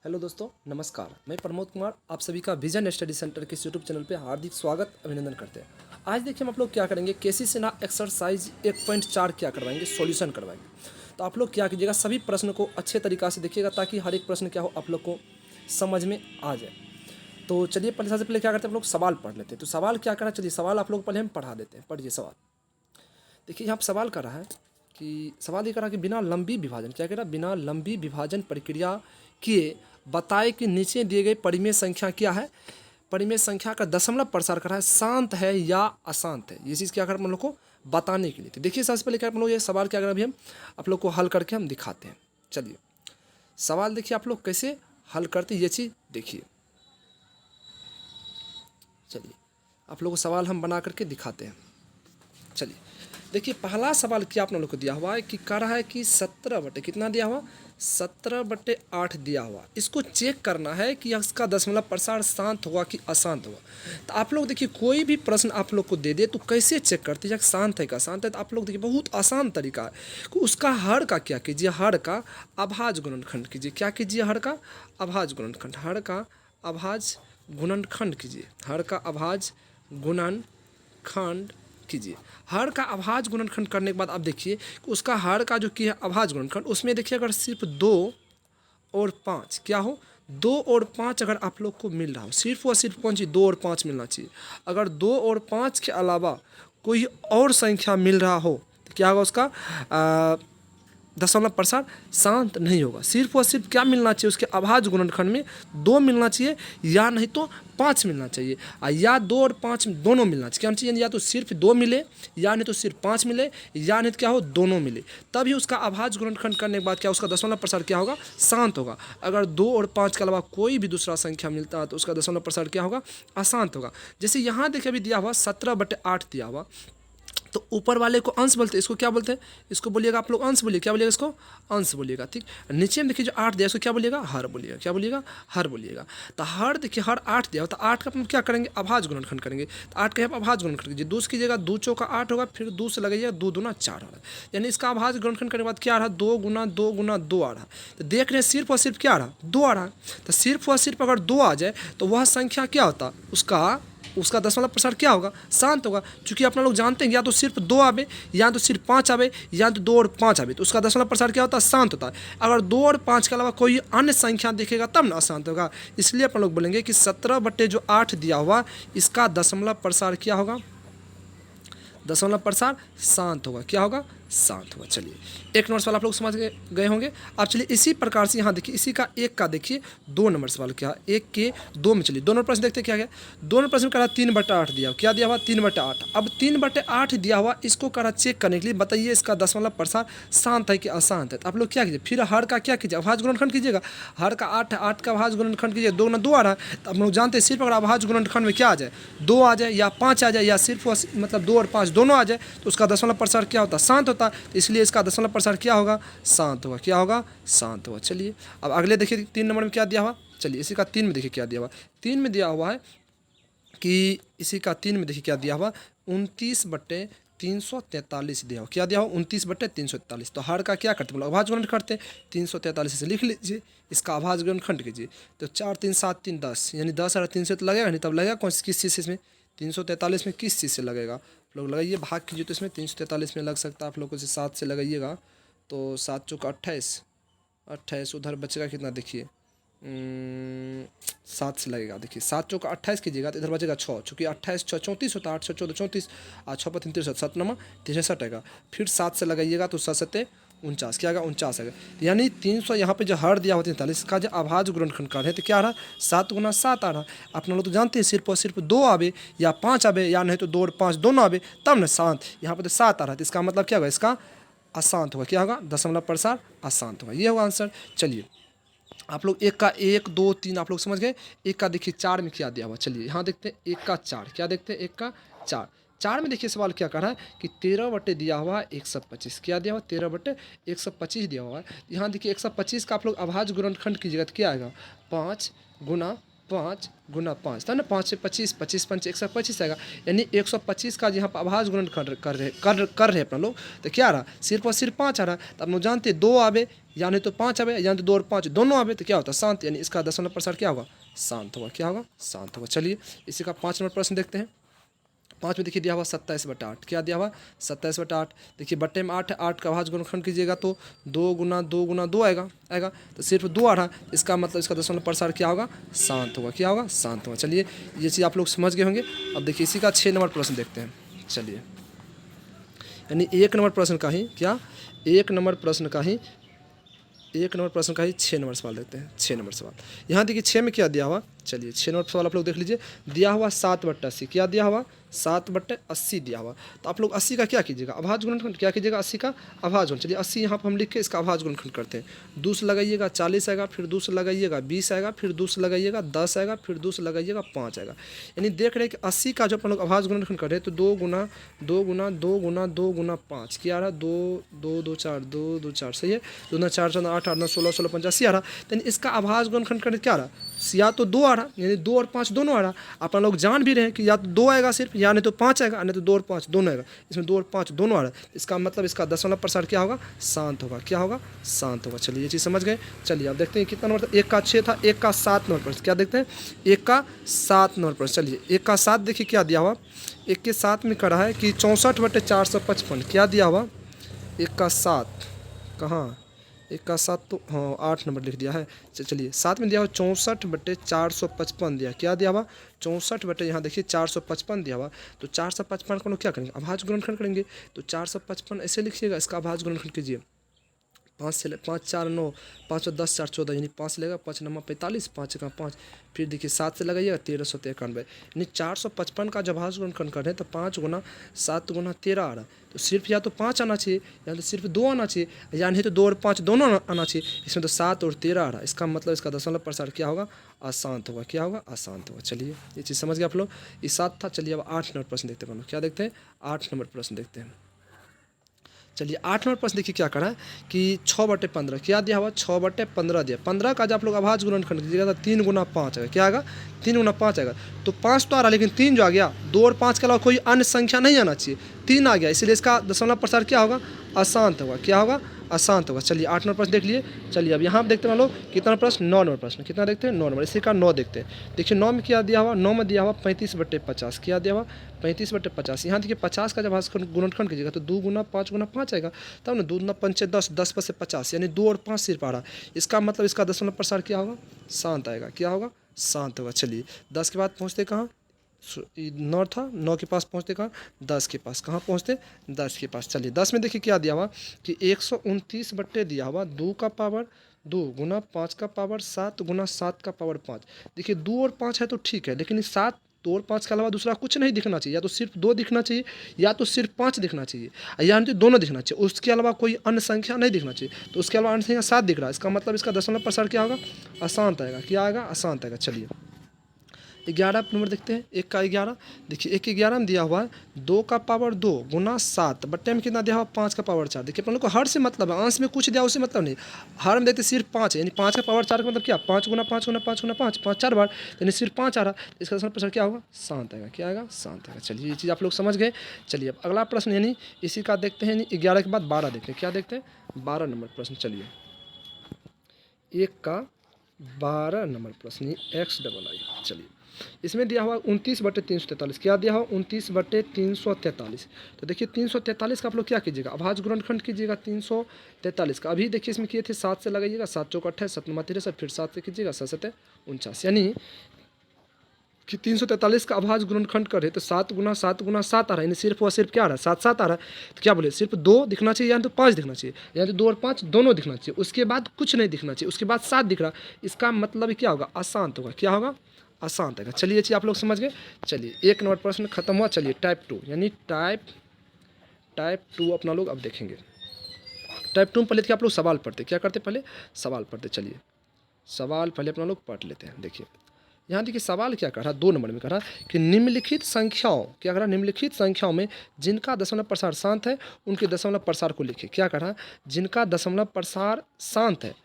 Hello दोस्तों, नमस्कार। मैं प्रमोद कुमार आप सभी का विजन स्टडी सेंटर के यूट्यूब चैनल पे हार्दिक स्वागत अभिनंदन करते हैं। आज देखिए हम आप लोग क्या करेंगे, केसी सेना एक्सरसाइज 1.4 क्या करवाएंगे, सॉल्यूशन करवाएंगे। तो आप लोग क्या कीजिएगा, सभी प्रश्न को अच्छे तरीक़ा से देखिएगा ताकि हर एक प्रश्न क्या हो आप लोग को समझ में आ जाए। तो चलिए पहले सबसे पहले क्या करते हैं, हम लोग सवाल पढ़ लेते हैं। तो सवाल क्या करना, चलिए सवाल आप लोग पहले हम पढ़ा देते हैं। पढ़िए सवाल। देखिए यहाँ पर सवाल कर रहा है कि सवाल ये कर रहा है कि बिना लंबी विभाजन, क्या कह रहा है, बिना लंबी विभाजन प्रक्रिया किए बताए कि नीचे दिए गए परिमेय संख्या क्या है, परिमेय संख्या का दशमलव प्रसार कर रहा है, शांत है या अशांत है। ये चीज़ क्या कर हम लोग को बताने के लिए। तो देखिए सबसे पहले क्या हम लोग ये सवाल क्या कर अभी हम आप लोग को हल करके हम दिखाते हैं। चलिए सवाल देखिए आप लोग कैसे हल करते ये चीज़ देखिए। चलिए आप लोग को सवाल हम बना करके दिखाते हैं। चलिए देखिए पहला सवाल क्या आप लोग को दिया हुआ है कि कह रहा है कि 17 बटे कितना दिया हुआ, 17/8 दिया हुआ। इसको चेक करना है कि इसका दशमलव प्रसार शांत होगा कि अशांत होगा। तो आप लोग देखिए कोई भी प्रश्न आप लोग को दे दे तो कैसे चेक करते हैं शांत है का अशांत है। तो आप लोग देखिए बहुत आसान तरीका है कि उसका हर का क्या कीजिए, हर का अभाज्य गुणनखंड कीजिए। क्या कीजिए, हर का अभाज्य गुणनखंड, हर का अभाज्य गुणनखंड कीजिए, हर का अभाज्य गुणनखंड कीजिए। हर का अभाज्य गुणनखंड करने के बाद आप देखिए कि उसका हर का जो किया अभाज्य गुणनखंड, उसमें देखिए अगर सिर्फ 2 और 5 क्या हो, 2 और 5 अगर आप लोग को मिल रहा हो, सिर्फ और सिर्फ कौन चीज़ 2 और 5 मिलना चाहिए। अगर 2 और 5 के अलावा कोई और संख्या मिल रहा हो तो क्या होगा, उसका दशमलव प्रसार शांत नहीं होगा। सिर्फ और सिर्फ क्या मिलना चाहिए, उसके अभाज्य गुणनखंड में 2 मिलना चाहिए या नहीं तो 5 मिलना चाहिए, या 2 और 5 दोनों मिलना चाहिए। क्या चाहिए, या तो सिर्फ 2 मिले या नहीं तो सिर्फ 5 मिले या नहीं तो क्या हो दोनों मिले, तभी उसका अभाज्य गुणनखंड करने के बाद क्या उसका दशमलव प्रसार क्या होगा, शांत होगा। अगर 2 और 5 के अलावा कोई भी दूसरा संख्या मिलता है तो उसका दशमलव प्रसार क्या होगा, अशांत होगा। जैसे यहाँ देखिए अभी दिया हुआ 17/8 दिया हुआ, तो ऊपर वाले को अंश बोलते हैं, इसको क्या बोलते हैं, इसको बोलिएगा आप लोग अंश बोलिए। क्या बोलिएगा, इसको अंश बोलिएगा। ठीक, नीचे में देखिए जो 8 दिया इसको क्या बोलिएगा, हर बोलिएगा। क्या बोलिएगा, हर बोलिएगा। तो हर देखिए हर 8 दिया, तो 8 का हम क्या करेंगे, अभाज्य गुणनखंड करेंगे। तो 8 का आप अभाज्य गुणनखंड कीजिए, 2 से कीजिएगा 2 चौका 8 होगा, फिर 2 से लगाइएगा 2 दूना 4 होगा। यानी इसका अभाज्य गुणनखंड करने के बाद क्या आ रहा, 2 गुना 2 गुना 2 आ रहा। तो देख रहे हैं सिर्फ और सिर्फ क्या आ रहा, 2 आ रहा। तो सिर्फ और सिर्फ अगर 2 आ जाए तो वह संख्या क्या होता, उसका दशमलव प्रसार क्या होगा, शांत होगा। क्योंकि अपना लोग जानते हैं या तो सिर्फ 2 आवे या तो सिर्फ 5 आवे या तो 2 और 5 आवे, तो उसका दशमलव प्रसार क्या होता है, शांत होता है। अगर 2 और 5 के अलावा कोई अन्य संख्या दिखेगा तब ना अशांत होगा। इसलिए अपन लोग बोलेंगे कि 17/8 दिया हुआ, इसका दशमलव प्रसार क्या होगा, दशमलव प्रसार शांत होगा। क्या होगा, शांत होगा। चलिए एक नंबर सवाल आप लोग समझ गए होंगे। अब चलिए इसी प्रकार से यहाँ देखिए इसी का एक का देखिए 2 नंबर सवाल क्या, 1 के 2 में चलिए 2 नंबर प्रश्न देखते क्या है। 2 नंबर प्रश्न करा 3/8 दिया, क्या दिया हुआ 3/8। अब 3/8 दिया हुआ, इसको करा चेक करने के लिए बताइए इसका दशमलव प्रसार शांत है कि अशांत है। तो आप लोग क्या कीजिए, फिर हर का क्या कीजिए, अभाज्य गुणनखंड कीजिएगा। हर का 8 है, 8 का अभाज्य गुणनखंड कीजिए, 2 गुना 2 आ रहा है। तो आप लोग जानते हैं सिर्फ अगर अभाज्य गुणनखंड में क्या आ जाए, 2 आ जाए या 5 आ जाए या सिर्फ मतलब 2 और 5 दोनों आ जाए तो उसका दशमलव प्रसार क्या होता है, शांत होता है। तो इसलिए इसका दशमलव प्रसार क्या होगा, शांत होगा। क्या होगा, शांत होगा। चलिए अब अगले देखिए 3 नंबर में क्या दिया हुआ, चलिए इसी का 3 में देखिए क्या दिया हुआ। 3 में दिया हुआ है कि इसी का 3 में देखिए क्या दिया हुआ, 29/343 दिया हुआ। क्या दिया हुआ, 29/343। तो हर का क्या करते हैं, अभाज्य गुणनखंड करते हैं, 343 से लिख लीजिए, इसका अभाज्य गुणनखंड कीजिए। तो 4 3 7 3 10, यानी 10 और 3 से तो लगेगा नहीं, तब लगेगा कौन किस चीज़ से, इसमें 343 में किस चीज़ से लगेगा, लोग लगाइए भाग कीजिए। तो इसमें 343 में लग सकता है आप लोगों से 7 से लगाइएगा, तो 7 चौका 28, 28 उधर बचेगा कितना देखिए, 7 से लगेगा। देखिए 7 चौका 28 कीजिएगा तो इधर बचेगा 6, चूँकि 28 6 34 होता है, 8 6 14 34, 6 पर 3 63, 7 9 63 आएगा। फिर 7 से लगाइएगा तो 7 7 49, क्या आएगा 49 आएगा। यानी 300 यहाँ पे जो हर दिया हुआ 43 का जो अभाज्य गुणनखंड का है तो क्या आ रहा, 7 गुना 7 आ रहा। अपना लोग तो जानते हैं सिर्फ और सिर्फ 2 आवे या 5 आवे या नहीं तो 2 और 5 दोनों आवे तब ना शांत। यहाँ पर तो 7 आ रहा है, तो इसका मतलब क्या होगा, इसका अशांत होगा। क्या होगा, दशमलव प्रसार अशांत होगा। ये होगा आंसर। चलिए आप लोग एक का 1 2 3 आप लोग समझ गए। एक का देखिए 4 में क्या दिया हुआ, चलिए यहाँ देखते हैं 1 का 4, क्या देखते हैं 1 का 4। 4 में देखिए सवाल क्या कर रहा है कि 13 बटे दिया हुआ 125, क्या दिया हुआ 13 बटे 125 दिया हुआ है। यहाँ देखिए 125 का आप लोग अभाज्य गुणनखंड कीजिएगा तो क्या आएगा, 5 गुना 5 गुना 5 था ना, 5 से 25, 25 5 125 आएगा। यानी 125 का यहाँ पर अभाज्य गुणनखंड कर रहे अपना लोग, तो क्या आ रहा सिर्फ और सिर्फ 5 आ रहा है। तो आप लोग जानते हैं 2 आवे या नहीं तो 5 आवे या नहीं तो 2 और 5 दोनों आवे तो क्या होता है शांत, यानी इसका दशमलव प्रसार क्या होगा, शांत होगा। क्या होगा, शांत होगा। चलिए इसी का 5 नंबर प्रश्न देखते हैं। 5 में देखिए दिया हुआ 27/8, क्या दिया हुआ 27/8। देखिए बट्टे में 8 है, 8 का भाज्य गुणनखंड कीजिएगा तो 2 गुना 2 गुना 2 आएगा तो सिर्फ 2 आ रहा, इसका मतलब इसका दशमलव प्रसार क्या होगा, शांत होगा। क्या होगा, शांत होगा। चलिए ये चीज़ आप लोग समझ गए होंगे। अब देखिए इसी का 6 नंबर प्रश्न देखते हैं। चलिए यानी 1 नंबर प्रश्न का ही क्या, 1 नंबर प्रश्न का ही 6 नंबर सवाल देखते हैं। 6 नंबर सवाल यहाँ देखिए 6 में क्या दिया हुआ, चलिए 6 नंबर सवाल आप लोग देख लीजिए। दिया हुआ 7/80, क्या दिया हुआ 7/80 दिया हुआ। तो आप लोग 80 का क्या कीजिएगा, अभाज्य गुणनखंड क्या कीजिएगा, 80 का अभाज्य गुणन। चलिए 80 यहाँ पर हम लिख के इसका अभाज्य गुणनखंड करते हैं। 2 से लगाइएगा 40 आएगा, फिर 2 से लगाइएगा 20 आएगा, फिर 2 से लगाइएगा 10 आएगा, फिर 2 से लगाइएगा 5 आएगा। यानी देख रहे हैं कि 80 का जो अपन लोग अभाज्य गुणनखंड कर रहे हैं तो 2 गुना 2 गुना 2 गुना 2 गुना 5 क्या आ रहा, 2 2 2 4 2 2 4 सही है, 2 9 4 4 8 8 9 16 16 85 आ रहा। यानी इसका अभाज्य गुणनखंड करने क्या आ रहा, या तो 2 आ रहा, यानी 2 और 5 दोनों आ रहा। अपन लोग जान भी रहे हैं कि या तो 2 आएगा सिर्फ, या नहीं तो 5 आएगा, नहीं तो 2 और 5 दोनों आएगा। इसमें 2 और 5 दोनों आ रहा है, इसका मतलब इसका दशमलव प्रसार क्या होगा, शांत होगा। क्या होगा, शांत होगा। चलिए ये चीज़ समझ गए। चलिए अब देखते हैं कितना नंबर था, 1 का 6 था, 1 का 7 नंबर प्रश्न क्या देखते हैं, 1 का 7 नंबर प्रश्न। चलिए 1 का 7 देखिए क्या दिया हुआ, 1 के 7 में करा है कि 64/455 क्या दिया हुआ, 1 का 7 कहाँ, 1 का 7 तो हाँ 8 नंबर लिख दिया है। चलिए 7 में दिया हुआ 64/455 दिया, क्या दिया हुआ 64 बटे यहाँ देखिए 455 दिया हुआ। तो 455 को लोग क्या करेंगे, अभाज्य गुणनखंड करेंगे। तो 455 ऐसे लिखिएगा, इसका अभाज्य गुणनखंड कीजिए। 5 से 5 4 9 5 और 10 4 14 यानी 5 लेगा, 5 9 45 5 का 5, फिर देखिए 7 से लगाइएगा 1391 यानी 455 का जब अभाज्य गुणनखंड करें तो 5 गुना 7 गुना 13 आ रहा। तो सिर्फ या तो 5 आना चाहिए या तो सिर्फ 2 आना चाहिए, या नहीं तो 2 और 5 दोनों आना चाहिए। इसमें तो 7 और 13 आ रहा, इसका मतलब इसका दशमलव प्रसार क्या होगा, अशांत होगा। क्या होगा, अशांत होगा। चलिए ये चीज़ समझ गए आप लोग। ये 7 था। चलिए अब 8 नंबर प्रश्न देखते हैं। क्या देखते हैं, 8 नंबर प्रश्न देखते हैं। चलिए 8 नंबर प्रश्न देखिए क्या करा है कि 6/15 क्या दिया हुआ, 6/15 दिया। 15 का जब आप लोग अभाज्य गुणनखंड कीजिएगा तो 3 गुना 5 आएगा, क्या आएगा 3 गुना 5 आएगा। तो 5 तो आ रहा लेकिन 3 जो आ गया, 2 और 5 के अलावा कोई अन्य संख्या नहीं आना चाहिए, 3 आ गया, इसलिए इसका दशमलव प्रसार क्या होगा, अशांत होगा। क्या होगा, अशांत होगा। चलिए 8 नंबर प्रश्न देख लिए। चलिए अब यहाँ देखते हैं मान लो कितना प्रश्न, 9 नंबर प्रश्न। कितना देखते हैं, 9 नंबर। इसी का 9 देखते हैं। देखिए 9 में क्या दिया हुआ, 9 में दिया हुआ 35/50 क्या दिया हुआ 35/50। यहाँ देखिए 50 का जब गुणनखंड कीजिएगा तो 2 गुना 5 गुना 5 आएगा, तब ना 2 गुना 5 10 10 पर से 50 यानी 2 और 5 सिर्फ आ रहा। इसका मतलब इसका दशमलव प्रसार क्या होगा, शांत आएगा। क्या होगा, शांत होगा। चलिए 10 के बाद पहुँचते कहाँ, 9 था, 9 के पास पहुँचते कहाँ, 10 के पास। कहाँ पहुँचते, 10 के पास। चलिए 10 में देखिए क्या दिया हुआ कि 129 बट्टे दिया हुआ 2 का पावर 2 गुना 5 का पावर 7 गुना 7 का पावर 5। देखिए 2 और 5 है तो ठीक है, लेकिन 7 2 और 5 के अलावा दूसरा कुछ नहीं दिखना चाहिए, या तो सिर्फ 2 दिखना चाहिए या तो सिर्फ 5 दिखना चाहिए, या तो दोनों दिखना चाहिए, उसके अलावा कोई अन्य संख्या नहीं दिखना चाहिए। तो उसके अलावा अन्य संख्या 7 दिख रहा है, इसका मतलब इसका दशमलव प्रसार क्या होगा, अशांत आएगा। क्या आएगा, अशांत आएगा। चलिए 11 नंबर देखते हैं। 1 का 11 देखिए 1 के 11 में दिया हुआ है 2 का पावर 2 गुना 7 बट्टे में कितना दिया हुआ 5 का पावर 4। देखिए अपन लोग को हर से मतलब है, अंश में कुछ दिया उससे मतलब नहीं, हर में देते सिर्फ 5 है, यानी 5 का पावर 4 का मतलब क्या, 5 गुना 5 गुना 5 गुना 5 5 4 बार, यानी सिर्फ 5 आ रहा। इसका दशमलव प्रसार क्या होगा, शांत आएगा। क्या आएगा, शांत आएगा। चलिए ये चीज़ आप लोग समझ गए। चलिए अब अगला प्रश्न यानी इसी का देखते हैं, यानी 11 के बाद 12 देखते हैं। क्या देखते हैं, 12 नंबर प्रश्न। चलिए 1 का 12 नंबर प्रश्न XII। चलिए इसमें दिया हुआ 29/343 क्या दिया हुआ 29/343। तो देखिए 343 का आप लोग क्या कीजिएगा, अभाज्य गुणनखंड कीजिएगा 343 का। अभी देखिए इसमें किए थे 7 से लगाइएगा, 7 चौक 28 7 9 63, फिर 7 से कीजिएगा 7 7 49, यानी कि 343 का अभाज्य गुणनखंड करे तो 7 गुना 7 गुना 7 आ रहा है, यानी सिर्फ वह सिर्फ क्या आ रहा है, 7 7 आ रहा है। तो क्या बोले, सिर्फ 2 दिखना चाहिए या तो 5 दिखना चाहिए, या तो 2 और 5 दोनों दिखना चाहिए, उसके बाद कुछ नहीं दिखना चाहिए, उसके बाद 7 दिख रहा। इसका मतलब क्या होगा, अशांत होगा। क्या होगा, अशांत आएगा। चलिए ये चीज़ आप लोग समझ गए। चलिए 1 नंबर प्रश्न खत्म हुआ। चलिए टाइप 2 यानी टाइप 2 अपना लोग अब देखेंगे। टाइप 2 में पहले आप लोग सवाल पढ़ते, क्या करते पहले सवाल पढ़ते। चलिए सवाल पहले अपना लोग पढ़ लेते हैं। देखिए यहाँ देखिए सवाल क्या कर रहा है, 2 नंबर में कर रहा है कि निम्नलिखित संख्याओं, क्या कर रहा है, निम्नलिखित संख्याओं में जिनका दशमलव प्रसार शांत है उनके दशमलव प्रसार को लिखिए। क्या कर रहा है, जिनका दशमलव प्रसार शांत है,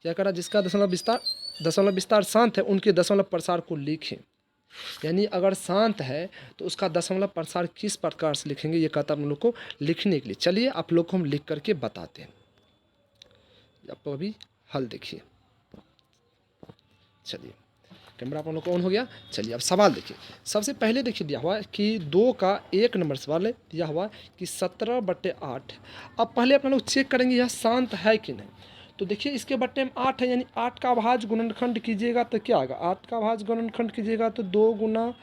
क्या कर रहा है, जिसका दशमलव विस्तार शांत है उनके दशमलव प्रसार को लिखें। यानी अगर शांत है तो उसका दशमलव प्रसार किस प्रकार से लिखेंगे, ये कहता है हम लोग को लिखने के लिए। चलिए आप लोग को हम लिख करके बताते हैं। आप लोग अभी हल देखिए। चलिए कैमरा अपन लोग का ऑन हो गया। चलिए अब सवाल देखिए। सबसे पहले देखिए दिया हुआ है कि 2 का 1 नंबर सवाल है, दिया हुआ है कि 17/8। अब पहले अपन लोग चेक करेंगे यह शांत है कि नहीं। तो देखिए इसके बट्टे में 8 है, यानी 8 का अभाज्य गुणनखंड कीजिएगा तो क्या आएगा, 8 का अभाज्य गुणनखंड कीजिएगा तो 2 गुना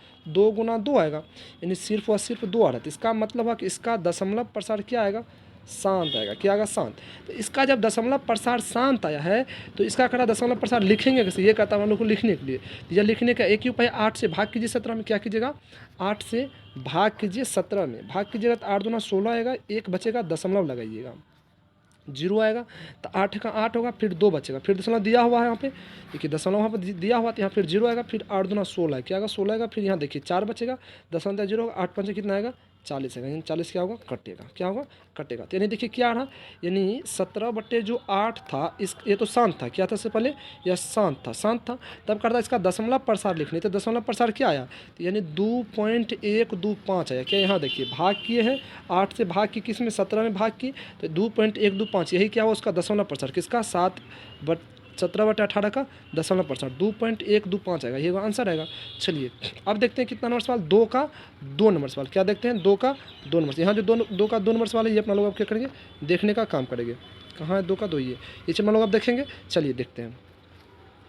2 आएगा, यानी सिर्फ और सिर्फ 2 आ रहा है। तो इसका मतलब है कि इसका दशमलव प्रसार क्या आएगा, शांत आएगा। क्या आएगा, शांत। तो इसका जब दशमलव प्रसार शांत आया है तो इसका कड़ा दशमलव प्रसार लिखेंगे कैसे, ये कहता है हम लोग को लिखने के लिए। तो यह लिखने का एक ही उपाय, 8 से भाग कीजिए 17 में। क्या कीजिएगा, 8 से भाग कीजिए 17 में। भाग कीजिएगा तो 8 दूना 16 आएगा, एक बचेगा, दशमलव लगाइएगा, 0 आएगा। तो 8 का 8 होगा, फिर 2 बचेगा, फिर दशमलव दिया हुआ है यहाँ पे, देखिए दशमलव वहाँ पर दिया हुआ, तो यहाँ फिर 0 आएगा, फिर 8 दूना 16 है, क्या आएगा 16 आएगा, फिर यहाँ देखिए 4 बचेगा, दशमलव 0 होगा, 8 5 कितना आएगा 40 आएगा, यानी 40 क्या होगा, कटेगा। क्या होगा, कटेगा। तो यानी देखिए क्या रहा, यानी 17/8 था, इस ये तो शांत था, क्या था इससे पहले, यह शांत था। तब करता इसका दशमलव प्रसार लिखने, तो दशमलव प्रसार क्या आया, तो यानी 2.125 आया। क्या यहाँ देखिए भाग किए हैं, 8 से भाग की, किस में 17 में भाग की, तो 2.125, यही क्या हुआ उसका दशमलव प्रसार, किसका 17/18 का दशमलव प्रसार 2.125 आएगा, ये आंसर आएगा। चलिए अब देखते हैं कितना नंबर सवाल, 2 का 2 नंबर सवाल। क्या देखते हैं, 2 का 2 नंबर। यहाँ जो 2 का 2 नंबर सवाल है, ये अपना लोग अब क्या करेंगे, देखने का काम करेंगे। कहाँ है 2 का 2, ये अपना लोग अब देखेंगे। चलिए देखते हैं।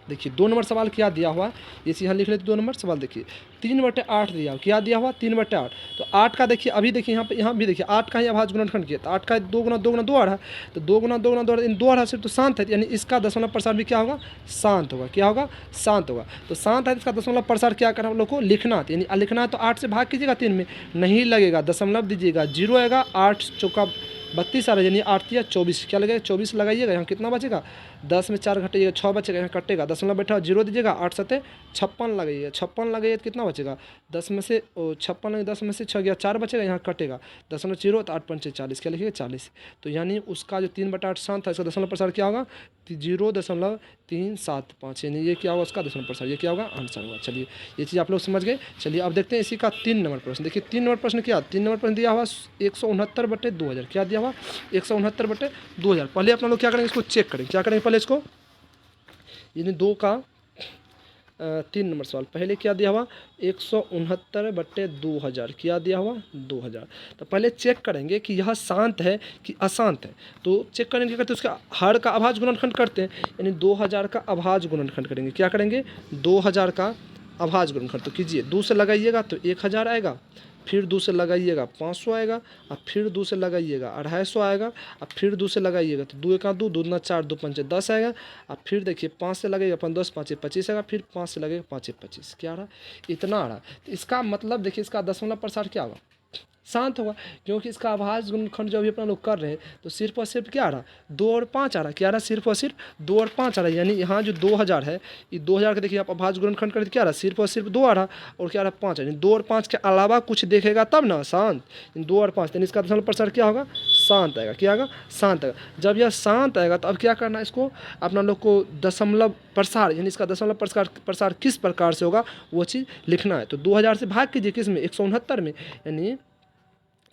देखिए 2 नंबर सवाल क्या दिया हुआ है, ये यहाँ लिख लेते 2 नंबर सवाल। देखिए 3/8 दिया हुआ, क्या दिया हुआ 3/8। तो 8 का देखिए अभी देखिए यहाँ भी देखिए 8 का ही अभाज्य गुणनखंड किया, तो 8 का 2 गुना 2 गुना 2 आ रहा है, तो 2 गुना 2 गुना 2 इन 2 आ रहा है सिर्फ, तो शांत है, यानी इसका दशमलव प्रसार भी क्या होगा, शांत होगा। क्या होगा, शांत होगा। तो शांत है, इसका दशमलव प्रसार क्या करना हम लोग को लिखना है, यानी लिखना है तो 8 से भाग कीजिएगा 3 में, नहीं लगेगा, दशमलव दीजिएगा, 0 आएगा, 8 चौका 32 आ रहा है, यानी 8 या 24, क्या लगेगा 24 लगाइएगा। यहाँ कितना बचेगा, 10 में 4 घटाइएगा 6 बचेगा, यहाँ कटेगा, दशमलव बैठा 0 दीजिएगा, 8 7 56 लगाइएगा, 56 लगाइए तो कितना बचेगा, 10 में से 56 लगे, 10 में से 6 गया 4 बचेगा, यहाँ कटेगा, दशमलव 0 तो 8 5 40, क्या लिखिएगा 40। तो यानी उसका जो 3/8 शांत था, इसका दशमलव प्रसार क्या होगा, 0.375, यानी ये क्या होगा उसका दशमलव प्रसार, ये क्या होगा, आंसर होगा। चलिए ये चीज़ आप लोग समझ गए। चलिए अब देखते हैं इसी का 3 नंबर प्रश्न। देखिए 3 नंबर प्रश्न क्या, 3 नंबर प्रश्न दिया हुआ 169/2000, क्या दिया हुआ 169/2000। पहले अपना लोग क्या करेंगे, इसको चेक करेंगे। क्या करेंगे पहले इसको, यानी 2 का 3 नंबर सवाल। पहले क्या दिया हुआ 169/2000, क्या दिया हुआ 2000। तो पहले चेक करेंगे कि यह शांत है कि अशांत है। तो चेक करेंगे क्या करते हैं, उसका हर का अभाज्य गुणनखंड करते हैं, यानी 2000 का अभाज्य गुणनखंड करेंगे। क्या करेंगे, 2000 का अभाज्य गुणनखंड। तो कीजिए, 2 से लगाइएगा तो 1000 आएगा, फिर 2 से लगाइएगा 500 आएगा, और फिर 2 से लगाइएगा 250 आएगा, और फिर 2 से लगाइएगा तो 2 1 2, 2 दूना 4, 2 5 10 आएगा, और फिर देखिए 5 से लगेगा 5 10 5 25 आएगा, फिर 5 से लगेगा 5 25, क्या आ रहा, इतना आ रहा। तो इसका मतलब देखिए इसका दशमलव प्रसार क्या होगा, शांत होगा, क्योंकि इसका अभाज्य गुणनखंड जो अभी अपना लोग कर रहे हैं, तो सिर्फ और सिर्फ क्या आ रहा, 2 और 5 आ रहा, क्या आ रहा, सिर्फ और सिर्फ 2 और 5 आ रहा है। यानी यहाँ जो 2000 है, ये 2000 का देखिए आप अभाज्य गुणनखंड करते क्या आ रहा, सिर्फ और सिर्फ 2 आ रहा, और क्या आ रहा 5 यानी 2 और 5 के अलावा कुछ देखेगा तब ना शांत, 2 और 5, यानी इसका दशमलव प्रसार क्या होगा, शांत आएगा। क्या आएगा, शांत आएगा। जब यह शांत आएगा तो अब क्या करना है, इसको अपना लोग को दशमलव प्रसार, यानी इसका दशमलव प्रसार किस प्रकार से होगा वो चीज़ लिखना है। तो 2000 से भाग कीजिए किस में, 169 में, यानी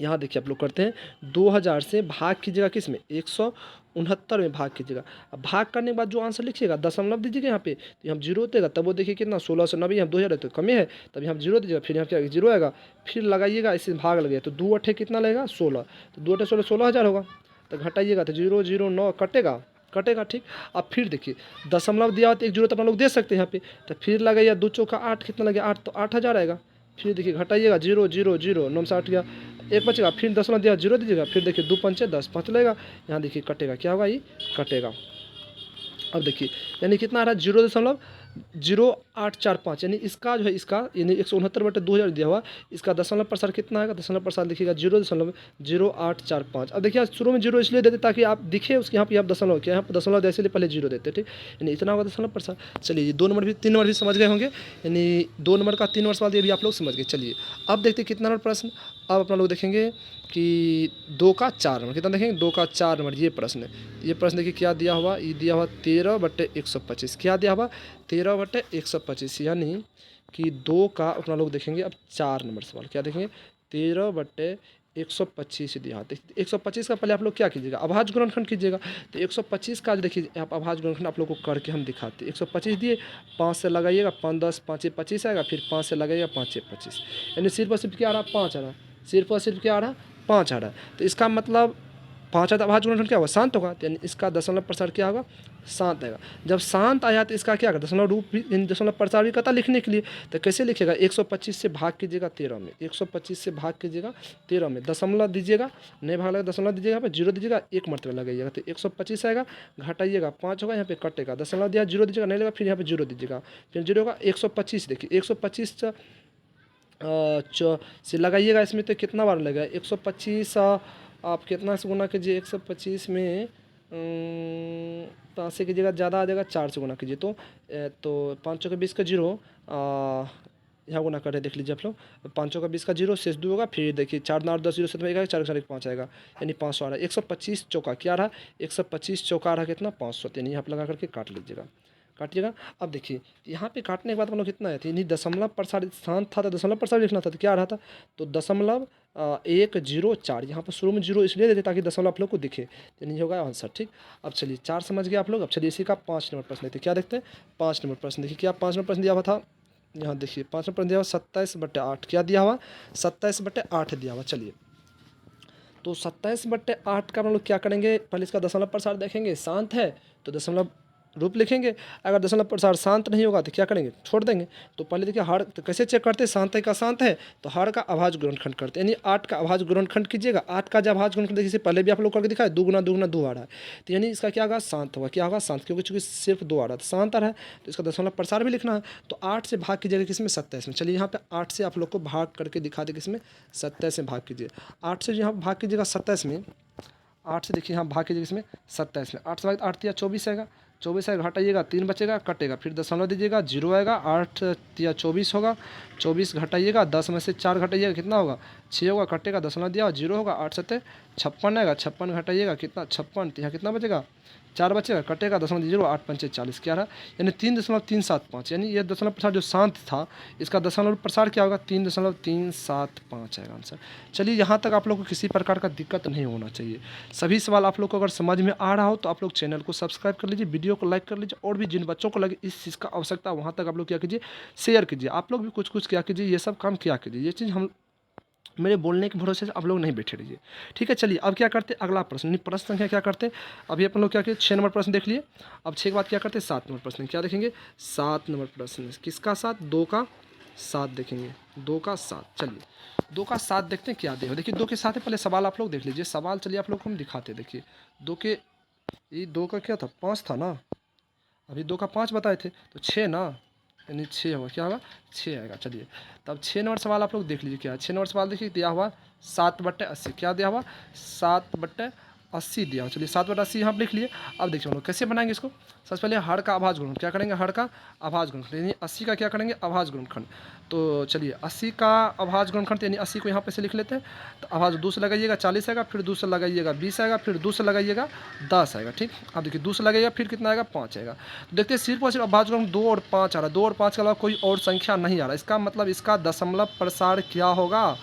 यहाँ देखिए आप लोग करते हैं 2000 से भाग कीजिएगा किस में, 169 में भाग कीजिएगा। अब भाग करने के बाद जो आंसर लिखिएगा दशमलव दीजिएगा यहाँ पे, तो यहाँ 0 देगा, तब वो देखिए कितना 1690, यहाँ 2000 तो कमी है, तब यहाँ 0 दीजिएगा, फिर यहाँ क्या 0 आएगा, फिर लगाइएगा, इससे भाग लगेगा, तो 2 8 कितना लगेगा 16, तो 2 8 16 16,000 होगा, तो घटाइएगा तो 009 कटेगा ठीक। अब फिर देखिए दशमलव दिया हो तो 1 0 तो अपना लोग दे सकते हैं यहाँ पे, तो फिर लगाइए 2 चौका 8 कितना लगेगा 8, तो 8000 आएगा, फिर देखिए घटाइएगा 0 0 0 9 से 8 गया, 1 बचेगा, फिर दशमलव दिया 0 दीजिएगा, फिर देखिए 2 5 10 5 लगेगा, यहाँ देखिए कटेगा, क्या होगा ये कटेगा। अब देखिए यानी कितना आ रहा है 0.0845, यानी इसका जो है इसका यानी 169/2000 दिया हुआ, इसका दशमलव प्रसार कितना आएगा, दशमलव प्रसार देखिएगा 0.0845। अब देखिए शुरू में 0 इसलिए देते ताकि आप दिखे उसके यहाँ पे आप दशमलव किया, यहाँ पर दशमलव दे इसलिए पहले 0 देते, ठीक, यानी इतना होगा दशमलव प्रसार। चलिए ये 2 नंबर भी 3 नंबर भी समझ गए होंगे, यानी 2 नंबर का 3 नंबर सवाल ये भी आप लोग समझ गए। चलिए अब देखते कितना नंबर प्रश्न, अब अपना लोग देखेंगे कि 2 का 4 नंबर, कितना देखेंगे 2 का 4 नंबर ये प्रश्न है। ये प्रश्न देखिए क्या दिया हुआ, ये दिया हुआ 13/125, क्या दिया हुआ 13/125, यानी कि 2 का अपना लोग देखेंगे अब 4 नंबर सवाल, क्या देखेंगे 13/125, 125 दिया। 125 का पहले आप लोग क्या कीजिएगा, अभाज्य गुणनखंड कीजिएगा। तो 125 का देखिए आप अभाज्य गुणनखंड आप लोग को करके हम दिखाते हैं। 125 दिए, 5 से लगाइएगा, 5 10 5 25 आएगा, फिर 5 से लगाइएगा, 5 25, यानी सिर्फ और सिर्फ क्या आ रहा, 5 आ रहा, सिर्फ और सिर्फ क्या आ रहा, 5 आ रहा है। तो इसका मतलब 5 आता अभाज्य गुणनखंड क्या होगा, शांत होगा, यानी इसका दशमलव प्रसार क्या होगा, शांत आएगा। जब शांत आया तो इसका क्या होगा, दशमलव रूप भी, दशमलव प्रसार भी कहता लिखने के लिए। तो कैसे लिखेगा, 125 से भाग कीजिएगा 13 में, 125 से भाग कीजिएगा 13 में, दशमलव दीजिएगा, नहीं भाग लगा दशमलव दीजिएगा, यहाँ पे जीरो दीजिएगा, एक मरतबा लगाइएगा। तो 125 आएगा, घटाइएगा 5 होगा, यहाँ पे कटेगा, दशमलव दिया, जीरो दीजिएगा, नहीं लगा, फिर यहाँ पे जीरो दीजिएगा, फिर जीरो होगा। 125 देखिए 125 से लगाइएगा इसमें, तो कितना बार लगेगा, 125 आप कितना से गुना कीजिए, 125 में 5 से कीजिएगा ज़्यादा आ जाएगा, 4 से गुना कीजिए तो 5 का 20 का जीरो, यहाँ गुना कर रहे देख लीजिए आप लोग, 5 का 20 का जीरो, शेष 2 होगा, फिर देखिए 4 9 10 0 7 आएगा, 4 4 1 5 आएगा, यानी 500 आ रहा है। 125 चौका क्या रहा, 125 चौका रहा कितना, 500, यानी यहाँ पर लगा करके काट लीजिएगा, काटिएगा। अब देखिए यहाँ पे काटने के बाद हम लोग कितना है, यानी दशमलव प्रसारित शांत था तो दशमलव प्रसारित लिखना था, तो क्या रहा था, तो 0.104, यहाँ पर शुरू में जीरो इसलिए देते ताकि दशमलव आप लोग को दिखे, यानी होगा आंसर। ठीक, अब चलिए 4 समझ गए आप लोग। अब चलिए इसी का 5 नंबर प्रश्न देखते, क्या देखते हैं, 5 नंबर प्रश्न देखिए, क्या 5 नंबर प्रश्न दिया हुआ था, यहाँ देखिए 5 नंबर प्रश्न दिया हुआ 27/8, क्या दिया हुआ, 27/8 दिया हुआ। चलिए तो 27/8 का हम लोग क्या करेंगे, पहले इसका दशमलव प्रसार देखेंगे, शांत है तो दशमलव रूप लिखेंगे, अगर दशमलव प्रसार शांत नहीं होगा तो क्या करेंगे, छोड़ देंगे। तो पहले देखिए हर, तो कैसे चेक करते हैं, शांत है का शांत है तो हर का अभाज्य गुणनखंड करते हैं, यानी 8 का अभाज्य गुणनखंड कीजिएगा। 8 का जब अभाज्य गुणनखंड देखिए पहले भी आप लोग करके दिखाए, 2 गुना 2 गुना 2 आ रहा है, तो यानी इसका क्या होगा, शांत होगा, क्या होगा, शांत, क्योंकि चूंकि सिर्फ 2 आ रहा है तो शांत आ रहा है, तो इसका दशमलव प्रसार भी लिखना है। तो 8 से भाग कीजिएगा किसमें, 27 में। चलिए यहाँ पे 8 से आप लोग को भाग करके दिखा दे, किसमें, 27 में भाग कीजिए। 8 से यहाँ भाग कीजिएगा 27 में, 8 से देखिए यहाँ भाग कीजिएगा इसमें 27 में, 8 से भाग 8 तिया 24 आएगा, 24 आएगा, घटाइएगा 3 बचेगा, कटेगा, फिर दशमलव दीजिएगा, जीरो आएगा, 8 तिया 24 होगा, 24 घटाइएगा, 10 में से 4 घटाइएगा कितना होगा, 6 होगा, कटेगा, दशमलव दिया जीरो होगा, 8 सत्ते 56 आएगा, 56 घटाइएगा कितना, 56, तो यहाँ कितना बचेगा, 4 बचेगा, कटेगा, दशमलव जीरो, 8 पंचे 40, क्या रहा, यानी 3.375, यानी ये दशमलव प्रसार जो शांत था इसका दशमलव प्रसार क्या होगा, 3.375 आएगा आंसर। चलिए यहाँ तक आप लोग को किसी प्रकार का दिक्कत नहीं होना चाहिए। सभी सवाल आप लोग को अगर समझ में आ रहा हो तो आप लोग चैनल को सब्सक्राइब कर लीजिए, वीडियो को लाइक कर लीजिए, और भी जिन बच्चों को लगे इस चीज़ का आवश्यकता वहाँ तक आप लोग क्या कीजिए, शेयर कीजिए। आप लोग भी कुछ कुछ क्या कीजिए, ये सब काम किया कीजिए, ये चीज़ हम मेरे बोलने के भरोसे से आप लोग नहीं बैठे रहिए। ठीक है, चलिए अब क्या करते हैं, अगला प्रश्न, प्रश्न संख्या क्या करते हैं, अभी अपन लोग क्या किए, 6 नंबर प्रश्न देख लिए। अब 6 के बाद क्या करते हैं, 7 नंबर प्रश्न, क्या देखेंगे, 7 नंबर प्रश्न, किसका 7, 2 का 7 देखेंगे, 2 का 7। चलिए 2 का 7 देखते हैं क्या देखो, देखिए 2 के साथ है, पहले सवाल आप लोग देख लीजिए, सवाल चलिए आप लोग को हम दिखाते हैं। देखिए 2 के, ये 2 का क्या था, 5 था ना, अभी 2 का 5 बताए थे, तो 6 ना, यानी 6 होगा, क्या होगा, 6 आएगा। चलिए तब 6 नंबर सवाल आप लोग देख लीजिए, क्या है 6 नंबर सवाल, देखिए दिया हुआ 7/80, क्या दिया हुआ 7/80 दिया हुआ। चलिए 7/80 यहाँ पर लिख लिए। अब देखिए हम लोग कैसे बनाएंगे इसको, सबसे पहले हर का अभाज्य गुणनखंड, क्या करेंगे, हर का अभाज्य गुणनखंड, यानी 80 का क्या करेंगे, अभाज्य गुणनखंड। तो चलिए 80 का अभाज्य गुणनखंड, यानी 80 को यहाँ पे से लिख लेते हैं, तो अभाज्य 2 से लगाइएगा 40 आएगा, फिर 2 से लगाइएगा 20 आएगा, फिर 2 से लगाइएगा 10 आएगा। ठीक, अब देखिए 2 से लगाइएगा फिर कितना आएगा, 5 आएगा। तो देखते हैं सिर्फ और सिर्फ अभाज्य गुणनखंड 2 और 5 आ रहा है, 2 और 5 के अलावा कोई और संख्या नहीं आ रहा, इसका मतलब इसका दशमलव प्रसार क्या होगा,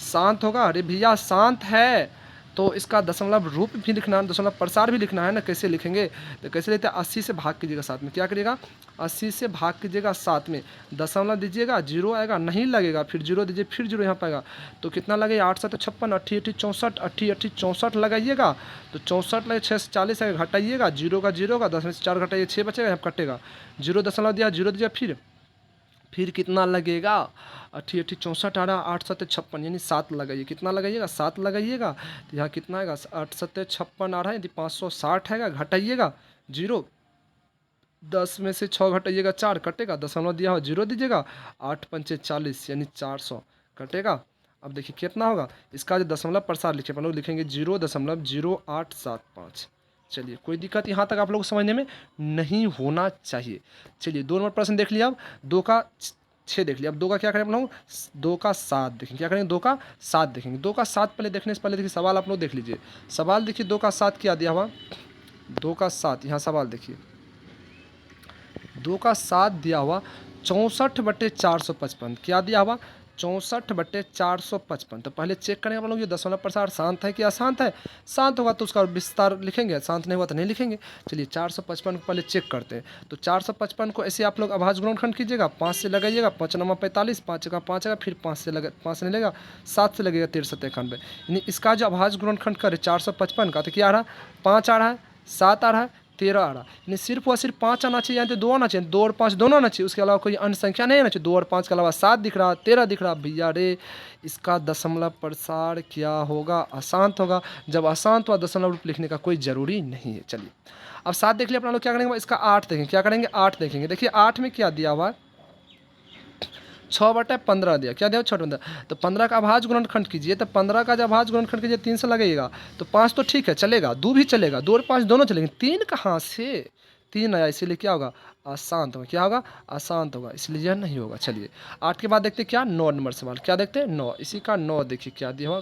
शांत होगा। अरे भैया शांत है तो इसका दशमलव रूप भी लिखना है, दशमलव प्रसार भी लिखना है ना, कैसे लिखेंगे, तो कैसे लेते हैं, 80 से भाग कीजिएगा 7 में, क्या करिएगा, 80 से भाग कीजिएगा 7 में, दशमलव दीजिएगा, जीरो आएगा, नहीं लगेगा, फिर जीरो दीजिए, फिर जीरो यहाँ पाएगा, तो कितना लगेगा, 8 7 56, 80 80 64, 80 80 64 लगाइएगा, तो 64 लगे, 6 से 40 आएगा, घटाइएगा, जीरो का जीरो का, 10 में से 4 घटाइए, 6 बचेगा, यहाँ कटेगा, जीरो दशमलव दिया, जीरो दीजिए, फिर कितना लगेगा, 80 80 64 आ रहा, 8 7 56, यानी 7 लगाइए, कितना लगाइएगा, 7 लगाइएगा, तो यहाँ कितना आएगा, 8 7 56 आ रहा है, यदि 560 आएगा, घटाइएगा, जीरो, 10 में से 6 घटाइएगा, 4 कटेगा, दशमलव दिया हुआ जीरो दीजिएगा, 8 पंचे 40, यानी 400 कटेगा। अब देखिए कितना होगा, इसका जो दशमलव प्रसार लिखे अपन लोग लिखेंगे 0.0875। चलिए कोई दिक्कत यहाँ तक आप लोग समझने में नहीं होना चाहिए। चलिए 2 नंबर प्रश्न देख लिया, अब 2 का 6 देख लिया, अब 2 का क्या करें हम लोग, 2 का 7 देखेंगे, क्या करेंगे, 2 का 7 देखेंगे। 2 का 7 पहले देखने से पहले देखिए सवाल आप लोग देख लीजिए, सवाल देखिए 2 का 7 क्या दिया हुआ, 2 का 7 यहाँ सवाल देखिए, 2 का 7 दिया हुआ 64/455, क्या दिया हुआ 64/455। तो पहले चेक करेंगे आप लोग ये दशमलव प्रसार शांत है कि अशांत है। शांत होगा तो उसका विस्तार लिखेंगे, शांत नहीं हुआ तो नहीं लिखेंगे। चलिए 455 को पहले चेक करते हैं। तो 455 को ऐसे आप लोग अभाज्य गुणनखंड कीजिएगा, 5 से लगाइएगा, 5 9 45, 5 का 5 आएगा, फिर 5 से नहीं लगेगा, 7 से लगेगा 6391। यानी इसका जो अभाज्य गुणनखंड करे 455 का, तो क्या आ रहा है, 5 आ रहा है, 7 आ रहा है, 13 आ रहा है। यानी सिर्फ और सिर्फ 5 आना चाहिए, यानी 2 आना चाहिए, 2 और 5 दोनों आना चाहिए, उसके अलावा कोई अन्य संख्या नहीं आना चाहिए। 2 और 5 के अलावा 7 दिख रहा, 13 दिख रहा, भैया रे इसका दशमलव प्रसार क्या होगा, अशांत होगा। जब अशांत हुआ दशमलव रूप लिखने का कोई ज़रूरी नहीं है। चलिए अब 7 देख लिया अपना लोग, क्या करेंगे इसका 8 देखेंगे, क्या करेंगे 8 देखेंगे। देखिए 8 में क्या दिया हुआ है, 6/15 दिया, क्या दिया 6/15। तो 15 का अभाज्य गुणनखंड कीजिए, तो 15 का जब अभाज्य गुणनखंड कीजिए 3 से लगेगा, तो 5 तो ठीक है चलेगा, 2 भी चलेगा, 2 और 5 दोनों चलेंगे, 3 कहाँ से, 3 आया, इसीलिए क्या होगा, अशांत होगा। क्या होगा, अशांत होगा, इसलिए यह नहीं होगा। चलिए 8 के बाद देखते क्या, 9 नंबर सवाल, क्या देखते हैं 9, इसी का 9 देखिए क्या दिया हुआ,